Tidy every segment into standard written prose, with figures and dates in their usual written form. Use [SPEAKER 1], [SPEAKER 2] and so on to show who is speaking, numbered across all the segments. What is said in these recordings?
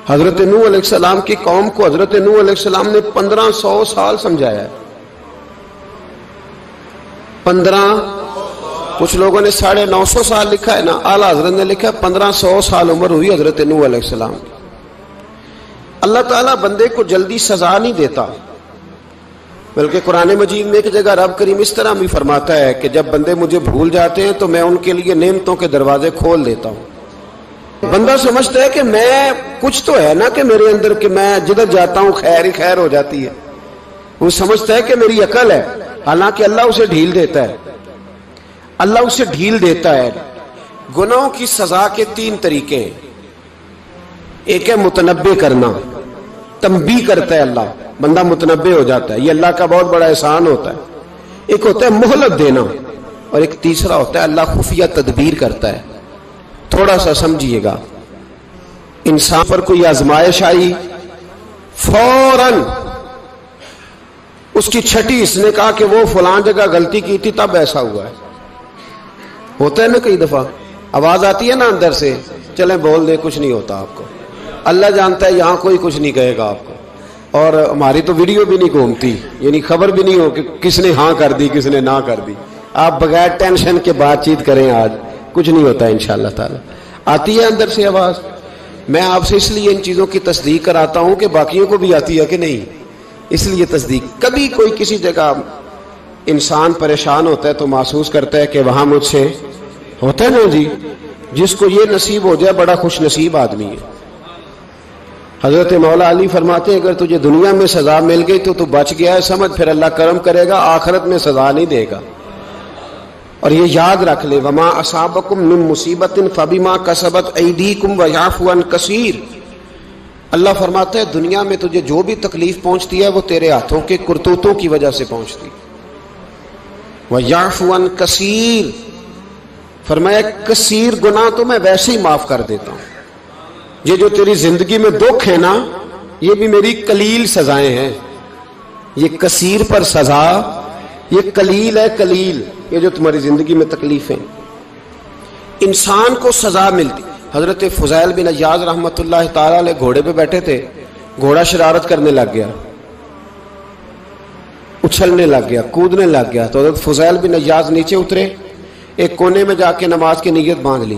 [SPEAKER 1] حضرت نوح علیہ السلام کی قوم کو حضرت نوح علیہ السلام نے 1500 سال سمجھایا ہے. 15، کچھ لوگوں نے 950 سال لکھا ہے نا، اعلیٰ حضرت نے لکھا ہے 1500 سال عمر ہوئی حضرت نوح علیہ السلام کی. اللہ تعالیٰ بندے کو جلدی سزا نہیں دیتا، بلکہ قرآن مجید میں ایک جگہ رب کریم اس طرح بھی فرماتا ہے کہ جب بندے مجھے بھول جاتے ہیں تو میں ان کے لیے نعمتوں کے دروازے کھول دیتا ہوں. بندہ سمجھتا ہے کہ میں کچھ تو ہے نا کہ میرے اندر کہ میں جدھر جاتا ہوں خیر ہی خیر ہو جاتی ہے. وہ سمجھتا ہے کہ میری عقل ہے، حالانکہ اللہ اسے ڈھیل دیتا ہے. اللہ اسے ڈھیل دیتا ہے. گناہوں کی سزا کے 3 طریقے ہیں. ایک ہے متنبع کرنا، تنبیہ کرتا ہے اللہ، بندہ متنبع ہو جاتا ہے، یہ اللہ کا بہت بڑا احسان ہوتا ہے. ایک ہوتا ہے مہلت دینا، اور ایک تیسرا ہوتا ہے اللہ خفیہ تدبیر کرتا ہے. تھوڑا سا سمجھیے گا، انسان پر کوئی آزمائش آئی، فوراً اس کی چھٹی اس نے کہا کہ وہ فلاں جگہ غلطی کی تھی تب ایسا ہوا ہے. ہوتا ہے نا کئی دفعہ آواز آتی ہے نا اندر سے، چلیں بول دیں کچھ نہیں ہوتا آپ کو. اللہ جانتا ہے یہاں کوئی کچھ نہیں کہے گا آپ کو، اور ہماری تو ویڈیو بھی نہیں گھومتی، یعنی خبر بھی نہیں ہو کہ کس نے ہاں کر دی کس نے نہ کر دی. آپ بغیر ٹینشن کے بات چیت کریں، آج کچھ نہیں ہوتا انشاءاللہ تعالی. آتی ہے اندر سے آواز. میں آپ سے اس لیے ان چیزوں کی تصدیق کراتا ہوں کہ باقیوں کو بھی آتی ہے کہ نہیں، اس لیے تصدیق. کبھی کوئی کسی جگہ انسان پریشان ہوتا ہے تو محسوس کرتا ہے کہ وہاں مجھ سے ہوتا ہے نا جی، جس کو یہ نصیب ہو جائے بڑا خوش نصیب آدمی ہے. حضرت مولا علی فرماتے ہیں اگر تجھے دنیا میں سزا مل گئی تو بچ گیا ہے، سمجھ پھر اللہ کرم کرے گا، آخرت میں سزا نہیں دے گا. اور یہ یاد رکھ لے، وما اصابکم من مصیبت فبما کسبت ایدیکم ویعفو عن کثیر. اللہ فرماتا ہے دنیا میں تجھے جو بھی تکلیف پہنچتی ہے وہ تیرے ہاتھوں کے کرتوتوں کی وجہ سے پہنچتی. ویعفو عن کثیر، فرمایا کثیر گناہ تو میں ویسے ہی معاف کر دیتا ہوں. یہ جو تیری زندگی میں دکھ ہے نا، یہ بھی میری قلیل سزائیں ہیں. یہ کثیر پر سزا، یہ قلیل ہے. قلیل یہ جو تمہاری زندگی میں تکلیفیں، انسان کو سزا ملتی. حضرت فضیل بن عیاض رحمۃ اللہ تعالی علیہ گھوڑے پہ بیٹھے تھے، گھوڑا شرارت کرنے لگ گیا، اچھلنے لگ گیا، کودنے لگ گیا. تو حضرت فضیل بن عیاض نیچے اترے، ایک کونے میں جا کے نماز کی نیت باندھ لی،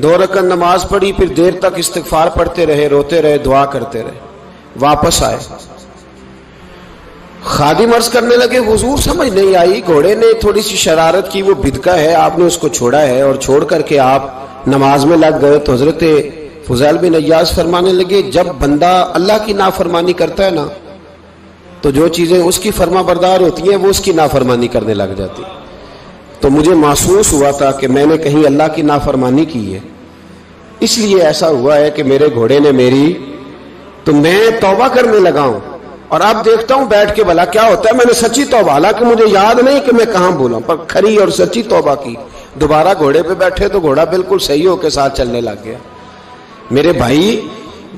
[SPEAKER 1] 2 رکعت نماز پڑھی، پھر دیر تک استغفار پڑھتے رہے، روتے رہے، دعا کرتے رہے. واپس آئے، خادم عرض کرنے لگے حضور سمجھ نہیں آئی، گھوڑے نے تھوڑی سی شرارت کی، وہ بدکا ہے، آپ نے اس کو چھوڑا ہے اور چھوڑ کر کے آپ نماز میں لگ گئے. تو حضرت فضیل بن عیاض فرمانے لگے جب بندہ اللہ کی نافرمانی کرتا ہے نا تو جو چیزیں اس کی فرما بردار ہوتی ہیں وہ اس کی نافرمانی کرنے لگ جاتی. تو مجھے محسوس ہوا تھا کہ میں نے کہیں اللہ کی نافرمانی کی ہے، اس لیے ایسا ہوا ہے کہ میرے گھوڑے نے میری، تو میں توبہ کرنے لگا ہوں. اور اب دیکھتا ہوں بیٹھ کے بھلا کیا ہوتا ہے. میں نے سچی توبہ، حالانکہ مجھے یاد نہیں کہ میں کہاں بولا، پر کھری اور سچی توبہ کی. دوبارہ گھوڑے پہ بیٹھے تو گھوڑا بالکل صحیح ہو کے ساتھ چلنے لگ گیا. میرے بھائی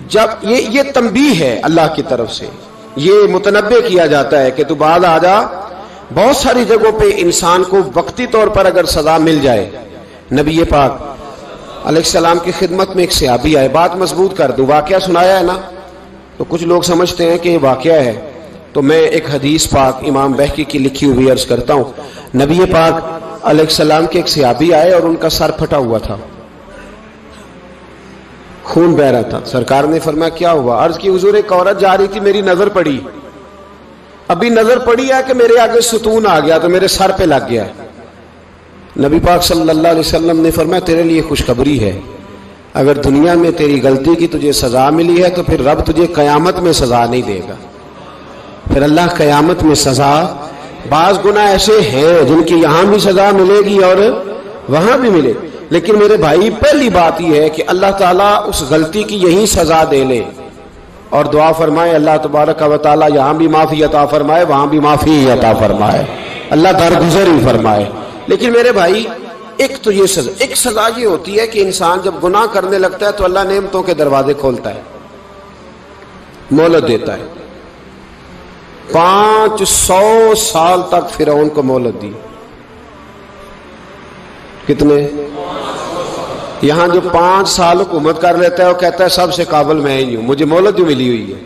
[SPEAKER 1] جب یہ تنبیہ ہے اللہ کی طرف سے، یہ متنبع کیا جاتا ہے کہ تو بعد آ جا. بہت ساری جگہوں پہ انسان کو وقتی طور پر اگر سزا مل جائے، نبی پاک علیہ السلام کی خدمت میں ایک صحابی آئے، بات مضبوط کر دوں، واقعہ سنایا ہے نا تو کچھ لوگ سمجھتے ہیں کہ یہ واقعہ ہے، تو میں ایک حدیث پاک امام بہقی کی لکھی ہوئی عرض کرتا ہوں. نبی پاک علیہ السلام کے ایک صحابی آئے اور ان کا سر پھٹا ہوا تھا، خون بہ رہا تھا. سرکار نے فرمایا کیا ہوا؟ عرض کی حضور ایک عورت جا رہی تھی، میری نظر پڑی، ابھی نظر پڑی ہے کہ میرے آگے ستون آ گیا تو میرے سر پہ لگ گیا. نبی پاک صلی اللہ علیہ وسلم نے فرمایا تیرے لیے خوشخبری ہے، اگر دنیا میں تیری غلطی کی تجھے سزا ملی ہے تو پھر رب تجھے قیامت میں سزا نہیں دے گا. پھر اللہ قیامت میں سزا، بعض گناہ ایسے ہیں جن کی یہاں بھی سزا ملے گی اور وہاں بھی ملے، لیکن میرے بھائی پہلی بات یہ ہے کہ اللہ تعالیٰ اس غلطی کی یہی سزا دے لے اور دعا فرمائے اللہ تبارک و تعالیٰ یہاں بھی معافی عطا فرمائے، وہاں بھی معافی عطا فرمائے، اللہ درگزر ہی فرمائے. لیکن میرے بھائی ایک تو یہ سزا، ایک سزا یہ ہوتی ہے کہ انسان جب گناہ کرنے لگتا ہے تو اللہ نعمتوں کے دروازے کھولتا ہے، مہلت دیتا ہے. 500 سال تک فرعون کو مہلت دی. کتنے؟ یہاں جو 5 سال حکومت کر لیتا ہے وہ کہتا ہے سب سے قابل میں ہی ہوں، مجھے مہلت جو ملی ہوئی ہے۔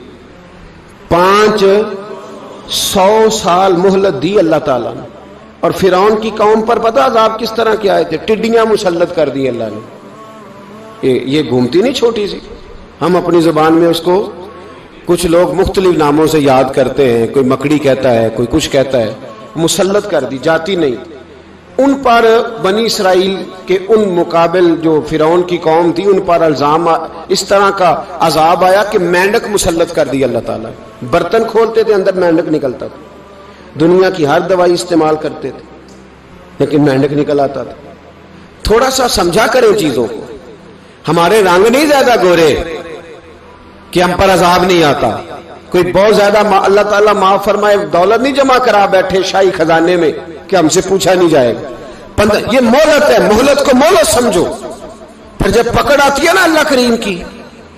[SPEAKER 1] 500 سال مہلت دی اللہ تعالیٰ نے۔ اور فرعون کی قوم پر پتہ عذاب کس طرح کے آئے تھے؟ ٹڈیاں مسلط کر دی اللہ نے۔ یہ گھومتی نہیں چھوٹی سی، ہم اپنی زبان میں اس کو کچھ لوگ مختلف ناموں سے یاد کرتے ہیں، کوئی مکڑی کہتا ہے، کوئی کچھ کہتا ہے، مسلط کر دی، جاتی نہیں۔ ان پر بنی اسرائیل کے ان مقابل جو فرعون کی قوم تھی ان پر الزام اس طرح کا عذاب آیا کہ مینڈک مسلط کر دی اللہ تعالیٰ۔ برتن کھولتے تھے اندر مینڈک نکلتا تھا، دنیا کی ہر دوائی استعمال کرتے تھے لیکن مینڈک نکل آتا تھا۔ تھوڑا سا سمجھا کریں چیزوں کو، ہمارے رنگ نہیں زیادہ گورے کہ ہم پر عذاب نہیں آتا۔ کوئی بہت زیادہ اللہ تعالیٰ معاف فرمائے دولت نہیں جمع کرا بیٹھے شاہی خزانے میں کہ ہم سے پوچھا نہیں جائے گا۔ یہ مہلت ہے، مہلت کو مہلت سمجھو۔ پھر جب پکڑ آتی ہے نا اللہ کریم کی،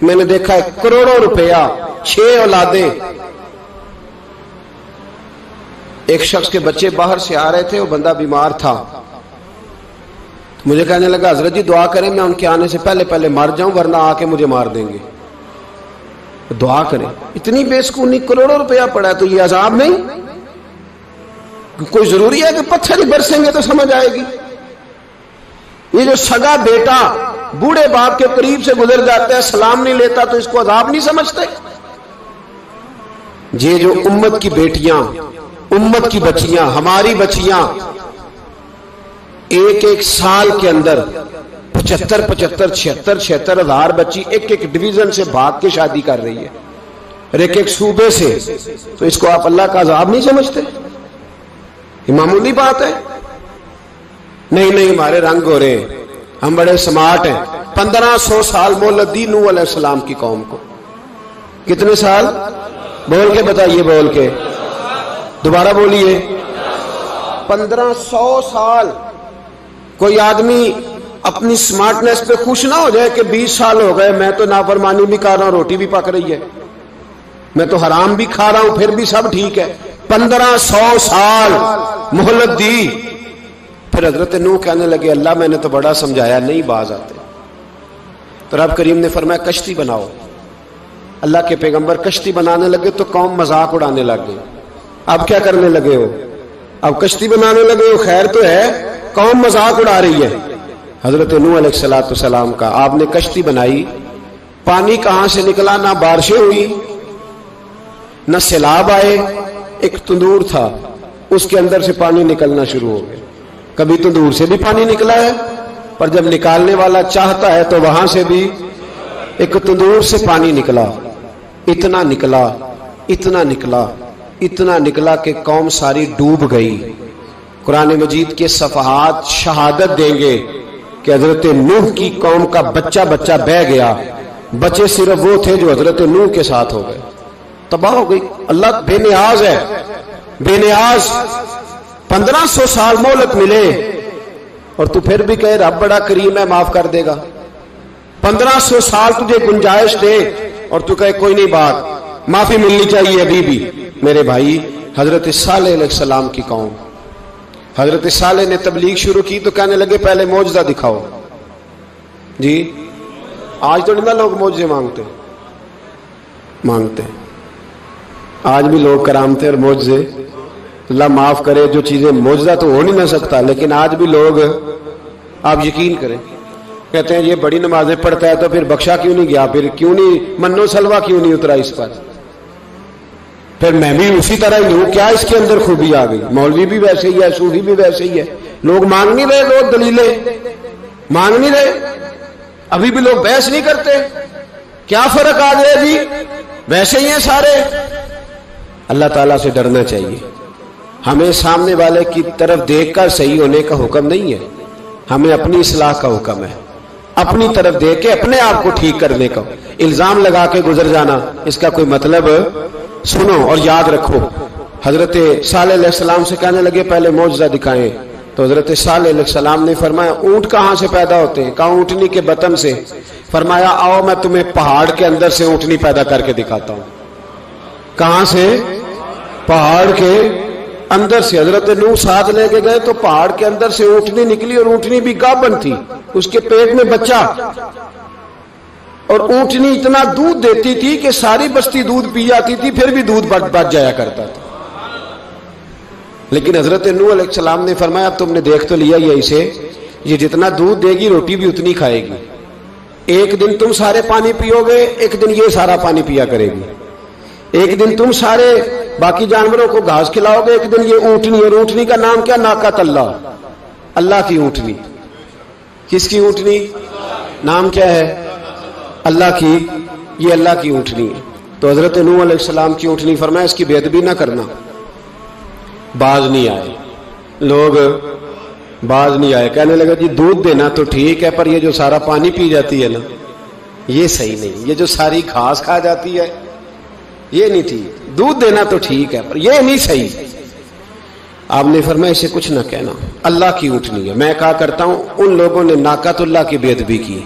[SPEAKER 1] میں نے دیکھا ہے کروڑوں روپیہ، 6 اولادیں۔ ایک شخص کے بچے باہر سے آ رہے تھے، وہ بندہ بیمار تھا، مجھے کہنے لگا حضرت جی دعا کریں میں ان کے آنے سے پہلے مر جاؤں ورنہ آ کے مجھے مار دیں گے، دعا کریں۔ اتنی بے سکونی، کروڑوں روپیہ پڑا ہے تو یہ عذاب نہیں؟ کوئی ضروری ہے کہ پتھر ہی برسیں گے تو سمجھ آئے گی؟ یہ جو سگا بیٹا بوڑھے باپ کے قریب سے گزر جاتا ہے، سلام نہیں لیتا تو اس کو عذاب نہیں سمجھتے؟ یہ جو امت کی بیٹیاں، امت کی بچیاں، ہماری بچیاں ایک سال کے اندر 75,000 ہزار بچی ایک ڈویژن سے بھاگ کے شادی کر رہی ہے اور ایک صوبے سے، تو اس کو آپ اللہ کا عذاب نہیں سمجھتے؟ یہ معمولی بات ہے؟ نہیں ہمارے رنگ ہو رہے ہیں، ہم بڑے سمارٹ ہیں۔ 1500 سال مہلت دی نوح علیہ السلام کی قوم کو۔ کتنے سال؟ بول کے بتائیے، بول کے دوبارہ بولیے۔ 1500 سال۔ کوئی آدمی اپنی سمارٹنس پہ خوش نہ ہو جائے کہ 20 سال ہو گئے میں تو نافرمانی بھی کر رہا ہوں، روٹی بھی پک رہی ہے، میں تو حرام بھی کھا رہا ہوں، پھر بھی سب ٹھیک ہے۔ 1500 سال مہلت دی۔ پھر حضرت نوح کہنے لگے اللہ میں نے تو بڑا سمجھایا، نہیں باز آتے۔ تو رب کریم نے فرمایا کشتی بناؤ۔ اللہ کے پیغمبر کشتی بنانے لگے تو قوم مذاق اڑانے لگ گئی۔ اب کیا کرنے لگے ہو؟ اب کشتی بنانے لگے ہو، خیر تو ہے، قوم مذاق اڑا رہی ہے حضرت نوح علیہ السلام کا۔ آپ نے کشتی بنائی، پانی کہاں سے نکلا؟ نہ بارشیں ہوئی نہ سیلاب آئے، ایک تندور تھا اس کے اندر سے پانی نکلنا شروع ہو گیا۔ کبھی تندور سے بھی پانی نکلا ہے، پر جب نکالنے والا چاہتا ہے تو وہاں سے بھی ایک تندور سے پانی نکلا۔ اتنا نکلا، اتنا نکلا، اتنا نکلا کہ قوم ساری ڈوب گئی۔ قرآن مجید کے صفحات شہادت دیں گے کہ حضرت نوح کی قوم کا بچہ بہ گیا، بچے صرف وہ تھے جو حضرت نوح کے ساتھ ہو گئے، تباہ ہو گئی۔ اللہ بے نیاز ہے، بے نیاز۔ 1500 سال مہلت ملے اور تو پھر بھی کہے رب بڑا کریم ہے، معاف کر دے گا۔ 1500 سال تجھے گنجائش دے اور تو کہے کوئی نہیں، بات معافی ملنی چاہیے ابھی بھی۔ میرے بھائی، حضرت صالح علیہ السلام کی قوم، حضرت صالح نے تبلیغ شروع کی تو کہنے لگے پہلے معجزہ دکھاؤ۔ جی آج تو نہیں لوگ معجزے مانگتے ہیں، آج بھی لوگ کرامتے اور معجزے، اللہ معاف کرے، جو چیزیں معجزہ تو ہو نہیں نہ سکتا، لیکن آج بھی لوگ، آپ یقین کریں، کہتے ہیں یہ بڑی نمازیں پڑھتا ہے تو پھر بخشا کیوں نہیں گیا، پھر کیوں نہیں منو سلوا کیوں نہیں اترا اس پر، پھر میں بھی اسی طرح ہی ہوں، کیا اس کے اندر خوبی آ گئی؟ مولوی بھی ویسے ہی ہے، صوفی بھی ویسے ہی ہے، لوگ مانگ نہیں رہے، لوگ دلیلیں مانگ نہیں رہے، ابھی بھی لوگ بحث نہیں کرتے، کیا فرق آ گیا جی؟ ویسے ہی ہیں سارے۔ اللہ تعالیٰ سے ڈرنا چاہیے، ہمیں سامنے والے کی طرف دیکھ کر صحیح ہونے کا حکم نہیں ہے، ہمیں اپنی اصلاح کا حکم ہے، اپنی طرف دیکھ کے اپنے آپ کو ٹھیک کرنے کا۔ الزام لگا کے گزر جانا اس کا کوئی مطلب، سنو اور یاد رکھو۔ حضرت صالح علیہ السلام سے کہنے لگے پہلے معجزہ دکھائیں، تو حضرت صالح علیہ السلام نے فرمایا اونٹ کہاں سے پیدا ہوتے ہیں؟ کہا اونٹنی کے بطن سے۔ فرمایا آؤ میں تمہیں پہاڑ کے اندر سے اونٹنی پیدا کر کے دکھاتا ہوں۔ کہاں سے؟ پہاڑ کے اندر سے حضرت نوح ساتھ لے کے گئے تو پہاڑ کے اندر سے اونٹنی نکلی اور اونٹنی بھی گابن تھی، اس کے پیٹ میں بچہ، اور اونٹنی اتنا دودھ دیتی تھی کہ ساری بستی دودھ پی جاتی تھی، پھر بھی دودھ بچ جایا کرتا تھا۔ لیکن حضرت نوح علیہ السلام نے فرمایا اب تم نے دیکھ تو لیا یہ اسے، یہ جتنا دودھ دے گی روٹی بھی اتنی کھائے گی، ایک دن تم سارے پانی پیو گے، ایک دن یہ سارا پانی پیا کرے گی، ایک دن تم سارے باقی جانوروں کو گھاس کھلاؤ گے، ایک دن یہ اونٹنی، اور اونٹنی کا نام کیا؟ ناقۃ اللہ، اللہ کی اونٹنی۔ کس کی اونٹنی؟ نام کیا ہے؟ اللہ کی، یہ اللہ کی اونٹنی ہے۔ تو حضرت نوح علیہ السلام کی اونٹنی فرمایا اس کی بے ادبی نہ کرنا۔ باز نہیں آئے لوگ، باز نہیں آئے، کہنے لگا جی دودھ دینا تو ٹھیک ہے، پر یہ جو سارا پانی پی جاتی ہے نا یہ صحیح نہیں، یہ جو ساری گھاس کھا جاتی ہے یہ نہیں ٹھیک، دودھ دینا تو ٹھیک ہے پر یہ نہیں صحیح۔ آپ نے فرمایا اسے کچھ نہ کہنا، اللہ کی اونٹنی ہے۔ میں کہا کرتا ہوں ان لوگوں نے ناقۃ اللہ کی بے ادبی کی،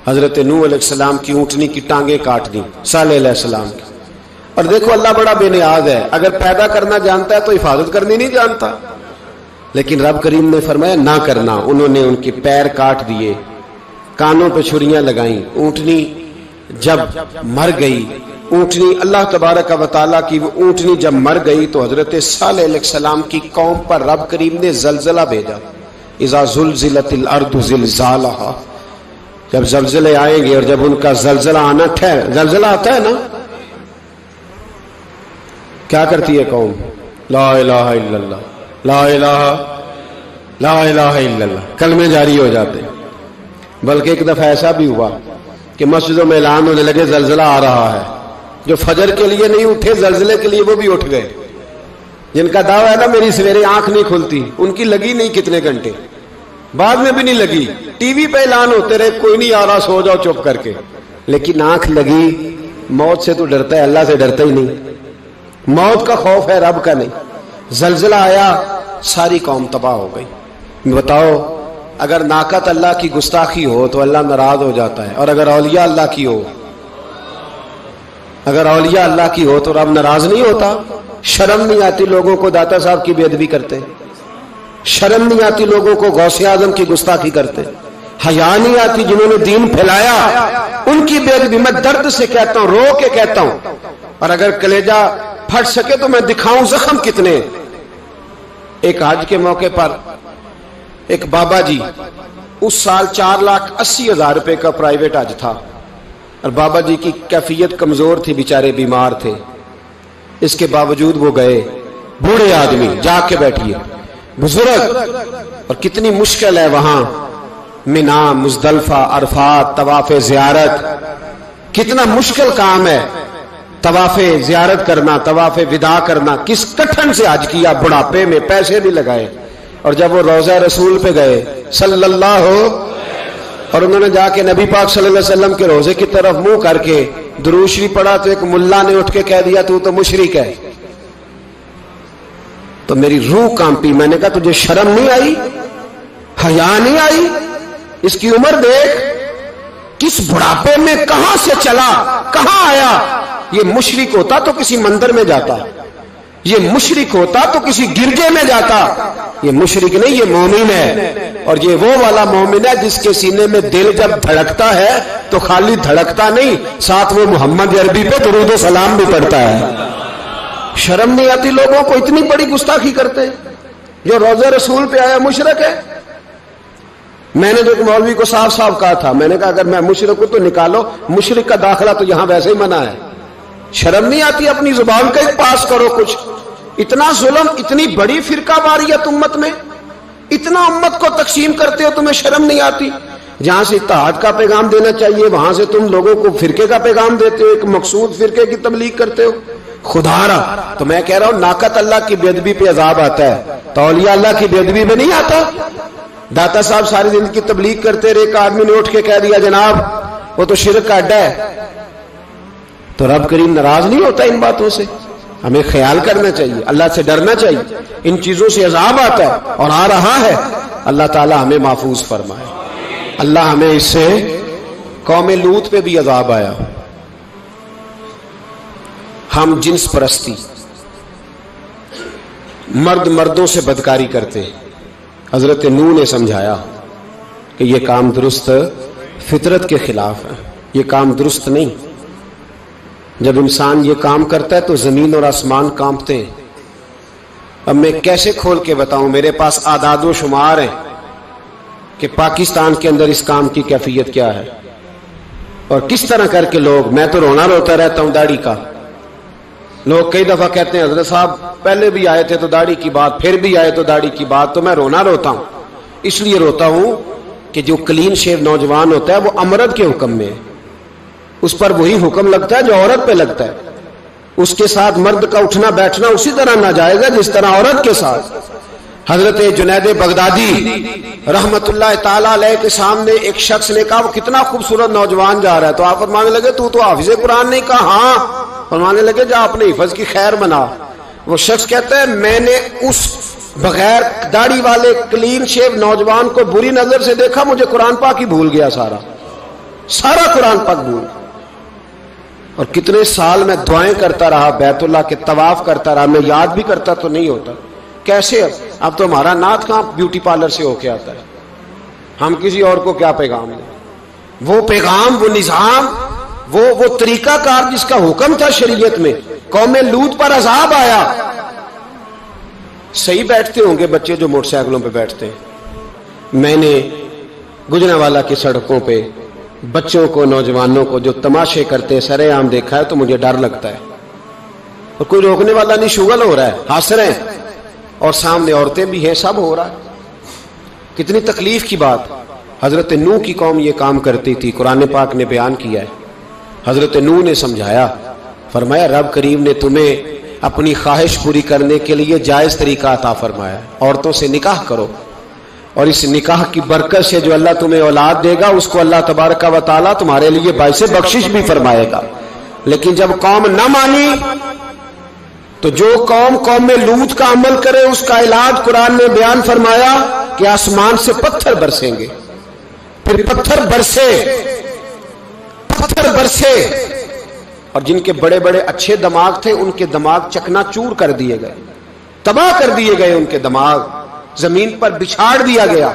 [SPEAKER 1] حضرت نوح علیہ السلام کی اونٹنی کی ٹانگیں کاٹ دی، صالح علیہ السلام کی۔ اور دیکھو اللہ بڑا بے نیاز ہے، اگر پیدا کرنا جانتا ہے تو حفاظت کرنی نہیں جانتا، لیکن رب کریم نے فرمایا نہ کرنا۔ انہوں نے ان کے پیر کاٹ دیے، کانوں پہ چھریاں لگائیں۔ اونٹنی جب مر گئی، اونٹنی اللہ تبارک و تعالیٰ کی وہ اونٹنی جب مر گئی تو حضرت صالح علیہ السلام کی قوم پر رب کریم نے زلزلہ بھیجا، اذا زلزلت الارض زلزالہا، جب زلزلے آئیں گے اور جب ان کا زلزلہ آنا زلزلہ آتا ہے نا کیا کرتی ہے قوم؟ لا الہ الا اللہ، لا الہ الا اللہ، کلمے جاری ہو جاتے۔ بلکہ ایک دفعہ ایسا بھی ہوا کہ مسجدوں میں اعلان ہونے لگے زلزلہ آ رہا ہے، جو فجر کے لیے نہیں اٹھے زلزلے کے لیے وہ بھی اٹھ گئے، جن کا دعویٰ ہے نا میری سویرے آنکھ نہیں کھلتی، ان کی لگی نہیں کتنے گھنٹے، بعد میں بھی نہیں لگی، ٹی وی پہ اعلان ہوتے رہے کوئی نہیں آ رہا سو جاؤ چپ کر کے، لیکن آنکھ لگی۔ موت سے تو ڈرتا ہے، اللہ سے ڈرتا ہی نہیں، موت کا خوف ہے رب کا نہیں۔ زلزلہ آیا ساری قوم تباہ ہو گئی۔ بتاؤ اگر ناقۃ اللہ کی گستاخی ہو تو اللہ ناراض ہو جاتا ہے، اور اگر اولیاء اللہ کی ہو، اگر اولیاء اللہ کی ہو تو رب ناراض نہیں ہوتا؟ شرم نہیں آتی لوگوں کو داتا صاحب کی بے ادبی کرتے؟ شرم نہیں آتی لوگوں کو غوث اعظم کی گستاخی کرتے؟ حیا نہیں آتی جنہوں نے دین پھیلایا ان کی بے ادبی؟ میں درد سے کہتا ہوں، رو کے کہتا ہوں، اور اگر کلیجہ پھٹ سکے تو میں دکھاؤں زخم کتنے۔ ایک حج کے موقع پر ایک بابا جی، اس سال 4,80,000 روپے کا پرائیویٹ حج تھا، اور بابا جی کی کیفیت کمزور تھی، بیچارے بیمار تھے، اس کے باوجود وہ گئے۔ بوڑھے آدمی، جا کے بیٹھیے، بزرگ، اور کتنی مشکل ہے وہاں منا، مزدلفہ، عرفات، طواف زیارت، کتنا مشکل کام ہے طواف زیارت کرنا، طواف وداع کرنا۔ کس کٹھن سے حج کیا، بڑھاپے میں پیسے بھی لگائے، اور جب وہ روضہ رسول پہ گئے صلی اللہ، اور انہوں نے جا کے نبی پاک صلی اللہ علیہ وسلم کے روزے کی طرف منہ کر کے درود شریف پڑھا تو ایک ملا نے اٹھ کے کہہ دیا تو مشرک ہے۔ تو میری روح کانپی، میں نے کہا تجھے شرم نہیں آئی، حیا نہیں آئی؟ اس کی عمر دیکھ، کس بڑھاپے میں کہاں سے چلا، کہاں آیا۔ یہ مشرک ہوتا تو کسی مندر میں جاتا، یہ مشرک ہوتا تو کسی گرجے میں جاتا، یہ مشرک نہیں، یہ مومن ہے، اور یہ وہ والا مومن ہے جس کے سینے میں دل جب دھڑکتا ہے تو خالی دھڑکتا نہیں، ساتھ وہ محمد عربی پہ درود و سلام بھی پڑھتا ہے۔ شرم نہیں آتی لوگوں کو؟ اتنی بڑی گستاخی کرتے، جو روزہ رسول پہ آیا مشرک ہے۔ میں نے جو ایک مولوی کو صاف صاف کہا تھا، میں نے کہا اگر میں مشرک ہوں تو نکالو، مشرک کا داخلہ تو یہاں ویسے ہی منع ہے۔ شرم نہیں آتی؟ اپنی زبان کا ایک پاس کرو کچھ۔ اتنا ظلم، اتنی بڑی فرقہ واریت امت میں، اتنا امت کو تقسیم کرتے ہو، تمہیں شرم نہیں آتی؟ جہاں سے اتحاد کا پیغام دینا چاہیے وہاں سے تم لوگوں کو فرقے کا پیغام دیتے ہو، ایک مقصود فرقے کی تبلیغ کرتے ہو۔ خدا را، تو میں کہہ رہا ہوں ناقۃ اللہ کی بے ادبی پہ عذاب آتا ہے، تو اولیاء اللہ کی بے ادبی میں نہیں آتا؟ داتا صاحب ساری زندگی تبلیغ کرتے رہے، ایک آدمی نے اٹھ کے کہہ دیا جناب وہ تو شرک کا اڈا ہے، تو رب کریم ناراض نہیں ہوتا ان باتوں سے؟ ہمیں خیال کرنا چاہیے، اللہ سے ڈرنا چاہیے، ان چیزوں سے عذاب آتا ہے اور آ رہا ہے، اللہ تعالی ہمیں محفوظ فرمائے۔ اللہ ہمیں اس سے، قوم لوط پہ بھی عذاب آیا، ہم جنس پرستی، مرد مردوں سے بدکاری کرتے. حضرت نوح نے سمجھایا کہ یہ کام درست فطرت کے خلاف ہے، یہ کام درست نہیں. جب انسان یہ کام کرتا ہے تو زمین اور آسمان کانپتے ہیں. اب میں کیسے کھول کے بتاؤں، میرے پاس اعداد و شمار ہیں کہ پاکستان کے اندر اس کام کی کیفیت کیا ہے اور کس طرح کر کے لوگ، میں تو رونا روتا رہتا ہوں داڑھی کا. لوگ کئی دفعہ کہتے ہیں حضرت صاحب پہلے بھی آئے تھے تو داڑھی کی بات، پھر بھی آئے تو داڑھی کی بات. تو میں رونا روتا ہوں، اس لیے روتا ہوں کہ جو کلین شیو نوجوان ہوتا ہے وہ امرد کے حکم میں ہے، اس پر وہی حکم لگتا ہے جو عورت پہ لگتا ہے. اس کے ساتھ مرد کا اٹھنا بیٹھنا اسی طرح ناجائز ہے جس طرح عورت کے ساتھ. حضرت جنید بغدادی رحمت اللہ تعالی علیہ کے سامنے ایک شخص نے کہا وہ کتنا خوبصورت نوجوان جا رہا ہے، تو آپ فرمانے لگے تو حافظ قرآن نہیں؟ کہا ہاں. فرمانے لگے جا اپنے حفظ کی خیر بنا. وہ شخص کہتا ہے میں نے اس بغیر داڑھی والے کلین شیو نوجوان کو بری نظر سے دیکھا، مجھے قرآن پاک ہی بھول گیا، سارا قرآن پاک بھول. اور کتنے سال میں دعائیں کرتا رہا، بیت اللہ کے طواف کرتا رہا، میں یاد بھی کرتا تو نہیں ہوتا. کیسے اب تو ہمارا نعت کہاں بیوٹی پارلر سے ہو کے آتا ہے، ہم کسی اور کو کیا پیغام دیں. وہ پیغام، وہ نظام، وہ طریقہ کار جس کا حکم تھا شریعت میں. قوم لوط پر عذاب آیا. صحیح بیٹھتے ہوں گے بچے جو موٹر سائیکلوں پہ بیٹھتے ہیں. میں نے گجرانوالہ کی سڑکوں پہ بچوں کو، نوجوانوں کو جو تماشے کرتے سر عام دیکھا ہے تو مجھے ڈر لگتا ہے. اور کوئی روکنے والا نہیں، شغل ہو رہا ہے، ہنس رہے ہیں، اور سامنے عورتیں بھی ہیں، سب ہو رہا ہے. کتنی تکلیف کی بات. حضرت نوح کی قوم یہ کام کرتی تھی، قرآن پاک نے بیان کیا ہے. حضرت نوح نے سمجھایا، فرمایا رب کریم نے تمہیں اپنی خواہش پوری کرنے کے لیے جائز طریقہ عطا فرمایا، عورتوں سے نکاح کرو، اور اس نکاح کی برکت سے جو اللہ تمہیں اولاد دے گا اس کو اللہ تبارک و تعالیٰ تمہارے لیے باعث بخشش بھی فرمائے گا. لیکن جب قوم نہ مانی تو جو قوم میں لوط کا عمل کرے اس کا علاج قرآن نے بیان فرمایا کہ آسمان سے پتھر برسیں گے. پھر پتھر برسے اور جن کے بڑے بڑے اچھے دماغ تھے ان کے دماغ چکنا چور کر دیے گئے، تباہ کر دیے گئے، ان کے دماغ زمین پر بچھاڑ دیا گیا.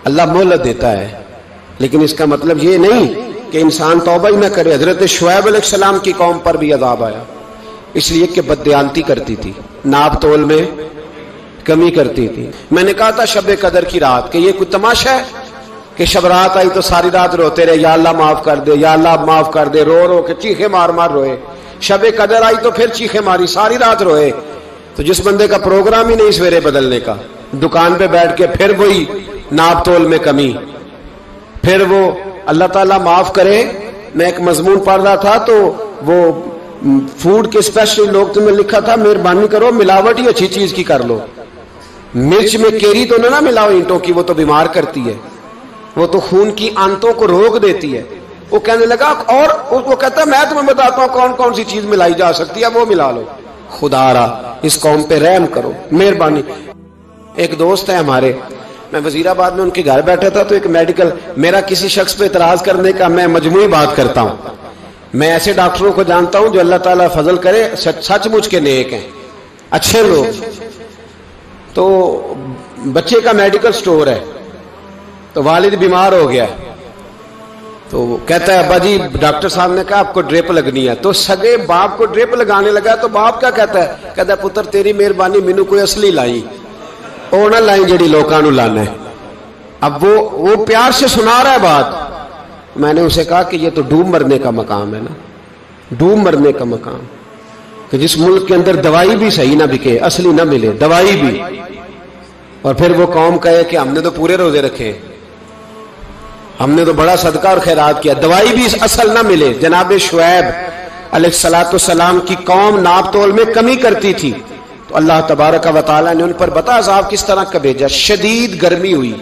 [SPEAKER 1] اللہ مہلت دیتا ہے لیکن اس کا مطلب یہ نہیں کہ انسان توبہ ہی نہ کرے. حضرت شعیب علیہ السلام کی قوم پر بھی عذاب آیا، اس لیے کہ بددیانتی کرتی تھی، ناپ تول میں کمی کرتی تھی. میں نے کہا تھا شب قدر کی رات کہ یہ کوئی تماشا ہے کہ شب رات آئی تو ساری رات روتے رہے یا اللہ معاف کر دے، یا اللہ معاف کر دے، رو رو کے چیخے مار مار روئے. شب قدر آئی تو پھر چیخے ماری، ساری رات روئے. تو جس بندے کا پروگرام ہی نہیں سویرے بدلنے کا، دکان پہ بیٹھ کے پھر وہی ناپ تول میں کمی، پھر وہ اللہ تعالیٰ معاف کرے. میں ایک مضمون پڑھ رہا تھا تو وہ فوڈ کے اسپیشل لوگ تمہیں لکھا تھا مہربانی کرو ملاوٹ ہی اچھی چیز کی کر لو، مرچ میں کیری تو نہ ملاؤ اینٹوں کی، وہ تو بیمار کرتی ہے، وہ تو خون کی آنتوں کو روک دیتی ہے. وہ کہنے لگا، اور وہ کہتا ہے میں تمہیں بتاتا ہوں کون کون سی چیز ملائی جا سکتی ہے، وہ ملا لو. خدا را اس قوم پہ رحم کرو، مہربانی. ایک دوست ہے ہمارے، میں وزیر آباد میں ان کے گھر بیٹھا تھا تو ایک میڈیکل، میرا کسی شخص پہ اعتراض کرنے کا میں مجموعی بات کرتا ہوں. میں ایسے ڈاکٹروں کو جانتا ہوں جو اللہ تعالیٰ فضل کرے سچ مچ کے نیک ہیں، اچھے لوگ. تو بچے کا میڈیکل سٹور ہے تو والد بیمار ہو گیا تو کہتا ہے ابا جی ڈاکٹر صاحب نے کہا آپ کو ڈرپ لگنی ہے. تو سگے باپ کو ڈرپ لگانے لگا تو باپ کیا کہتا ہے پتر تیری مہربانی مینوں کوئی اصلی لائی، وہ نہ لائیں جڑی لوکاں نو لانا ہے. اب وہ پیار سے سنا رہا ہے بات. میں نے اسے کہا کہ یہ تو ڈوب مرنے کا مقام ہے نا، ڈوب مرنے کا مقام، کہ جس ملک کے اندر دوائی بھی صحیح نہ بکے، اصلی نہ ملے دوائی بھی، اور پھر وہ قوم کہے کہ ہم نے تو پورے روزے رکھے، ہم نے تو بڑا صدقہ اور خیرات کیا، دوائی بھی اصل نہ ملے. جناب شعیب علیہ السلام کی قوم ناپ تول میں کمی کرتی تھی تو اللہ تبارک و تعالیٰ نے ان پر بتا عذاب کس طرح کا بھیجا. شدید گرمی ہوئی،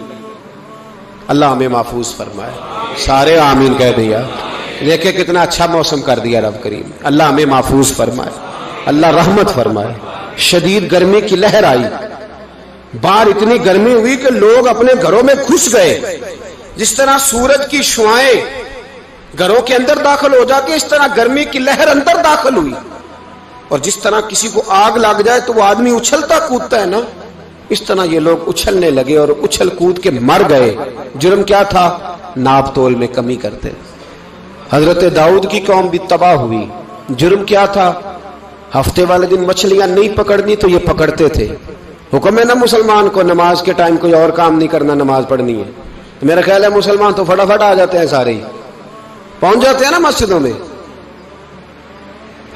[SPEAKER 1] اللہ ہمیں محفوظ فرمائے. سارے آمین کہہ دیا. دیکھیں کتنا اچھا موسم کر دیا رب کریم. اللہ ہمیں محفوظ فرمائے، اللہ رحمت فرمائے. شدید گرمی کی لہر آئی، باہر اتنی گرمی ہوئی کہ لوگ اپنے گھروں میں گھس گئے. جس طرح سورج کی شعاعیں گھروں کے اندر داخل ہو جاتی، اس طرح گرمی کی لہر اندر داخل ہوئی. اور جس طرح کسی کو آگ لگ جائے تو وہ آدمی اچھلتا کودتا ہے نا، اس طرح یہ لوگ اچھلنے لگے اور اچھل کود کے مر گئے۔ جرم کیا تھا؟ ناپ تول میں کمی کرتے۔ حضرت داؤد کی قوم بھی تباہ ہوئی۔ جرم کیا تھا؟ ہفتے والے دن مچھلیاں نہیں پکڑنی تو یہ پکڑتے تھے۔ حکم ہے نا مسلمان کو نماز کے ٹائم کوئی اور کام نہیں کرنا، نماز پڑھنی ہے۔ میرا خیال ہے مسلمان تو فٹافٹ آ جاتے ہیں، سارے ہی پہنچ جاتے ہیں نا مسجدوں میں۔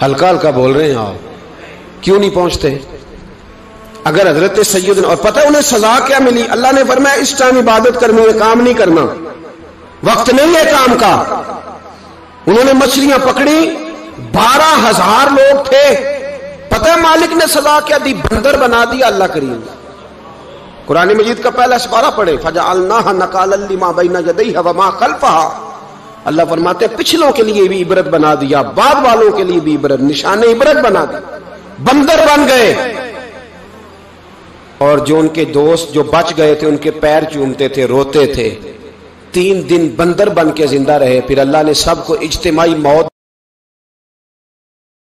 [SPEAKER 1] ہلکا ہلکا بول رہے ہیں آپ، کیوں نہیں پہنچتے؟ اگر حضرت سیدنا، اور پتہ انہیں سزا کیا ملی؟ اللہ نے فرمایا اس ٹائم عبادت کرنی ہے، کام نہیں کرنا، وقت نہیں ہے کام کا۔ انہوں نے مچھلیاں پکڑی، 12,000 لوگ تھے۔ پتہ ہے مالک نے سزا کیا دی؟ بندر بنا دیا اللہ کریم۔ قرآن مجید کا پہلا سپارہ پڑھے، فَجَعَلْنَاهَا نَكَالًا لِمَا بَيْنَ يَدَيْهَا وَمَا خَلْفَهَا۔ اللہ فرماتے ہیں پچھلوں کے لیے بھی عبرت بنا دیا، بعد والوں کے لیے بھی عبرت، نشان عبرت بنا دیا۔ بندر بن گئے، اور جو ان کے دوست جو بچ گئے تھے ان کے پیر چومتے تھے، روتے تھے۔ 3 دن بندر بن کے زندہ رہے، پھر اللہ نے سب کو اجتماعی موت